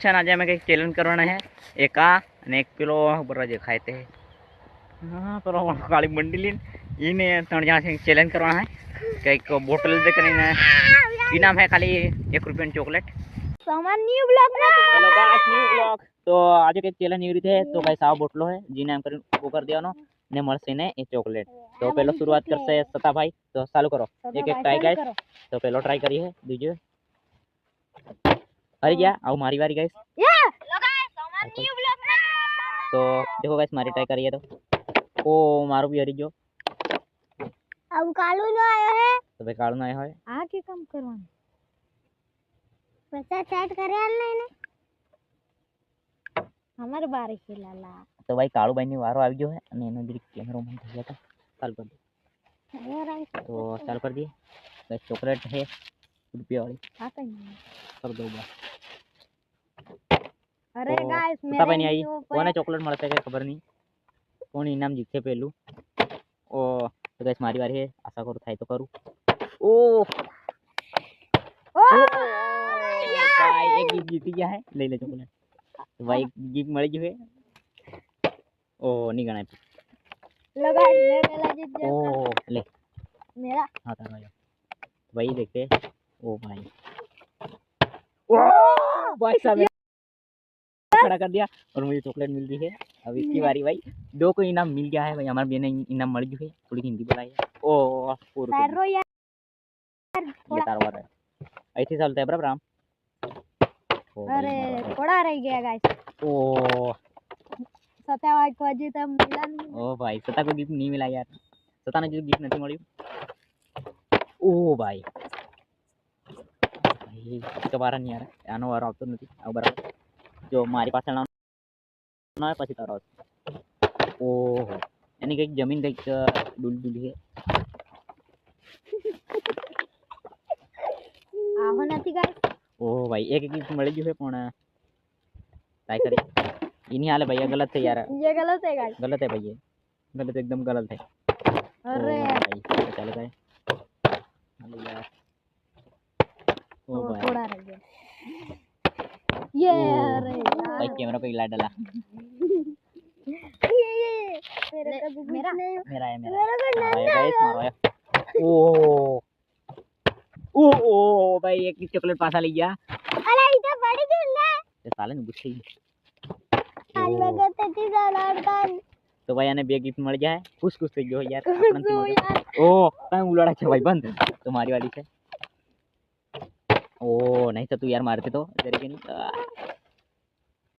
છે ને આજે અમે કંઈક ચેલેન્જ કરવાના છે. એક આ અને એક પેલો બરાબર જે ખાય તે હા પેલો કાળી બંડી લઈને એને 3 જણા ચેલેન્જ કરવાના છે. કંઈક બોટલ દે કરીને ઇનામ है खाली 1 रुपया चॉकलेट. सामान न्यू ब्लॉग में हेलो गाइस न्यू ब्लॉग. तो आज के चैलेंज એવી રીતે है. तो गाइस આ બોટલો है જીને એમ કરીને ઓ કરી દેવાનો ને મળશે ને એ ચોકલેટ. તો પહેલો શરૂઆત કરશે સતાભાઈ. તો ચાલુ કરો. એક એક ટ્રાય ગાइस. તો પહેલો ટ્રાય કરીએ બીજો हरी गया आओ मारी वारी गाइस. ये लो गाइस सामान न्यू ब्लॉग में. तो देखो गाइस मारी ट्राई करिए तो ओ मारो भी हरी गयो. अब कालू नो आयो है. तो भाई कालू ना आयो है आ के काम करवाना पैसा चैट करे नहीं ने हमारे बारे खिलाला. तो भाई कालू भाई ની વારો આવી ગયો है અને એનો જે કેમેરો બંધ થઈ ગયો था. ચાલુ कर दो. तो चालू कर दिए गाइस. चॉकलेट है रुपया वाली आता नहीं कर दो बस. अरे गाइस मेरा नहीं आई कोने चॉकलेट મળશે કે ખબર નહીં. કોણ ઇનામ જીતે પેલું. ઓ તો ગાइस મારી વારી है. આશા કરું થાય તો કરું. ओ भाई एक गिफ्ट जीत गया है. ले ले चॉकलेट. तो भाई गिफ्ट मिल गई है. ओ नहीं गना लगा ले पहला जीत गया. ओ ले मेरा हां तारा भाई. भाई देखते. ओ भाई ओ भाई साहब खड़ा कर दिया और मुझे चॉकलेट मिल गई है. अब इसकी बारी भाई. दो को इनाम मिल गया है भाई. हमारे बहन ने इनाम मिल गई है. थोड़ी हिंदी बोलाई है. ओ रो यार ये तारवार है ऐसे चलता है बराबर. अरे थोड़ा रह गया गाइस. ओ सत्यावाद को अजी तक मिला नहीं. ओ भाई सता को गिफ्ट नहीं मिला यार. सता ने जो गिफ्ट नहीं मिली. ओ भाई भाई दोबारा नहीं आ रहा. आनो वारो આવતો નથી. આ બરાબર જો મારી પાસે ના ના પછી તારો. ઓહો એની કઈક જમીન કઈક ડૂલી છે. આવો નથી ગાઈસ. ओ भाई एक गिफ्ट मिल गई है पण ट्राई करी इन्हीं हाल भैया. गलत है यार. ये गलत है गाइस. गलत है भैया. गलत एकदम गलत है. अरे भाई चल गए. हेलो यार. ओ भाई थोड़ा रह गया. ये अरे यार भाई कैमरा पे हिला डाला. मेरा मेरा है गाइस मारो है. ओ ओ ओ भाई एक चॉकलेट पासा ले गया. अरे इधर बड़ी क्यों ले. ये साले ने गुस्से आज लगा तेरी लड़कन. तो भाई आने बे गिफ्ट मिल गया है. खुश खुश થઈ ગયો यार. ओ कहीं उलड़ा છે भाई बंद. तुम्हारी वाली से ओ नहीं तो तू यार मारते तो जरे के नहीं.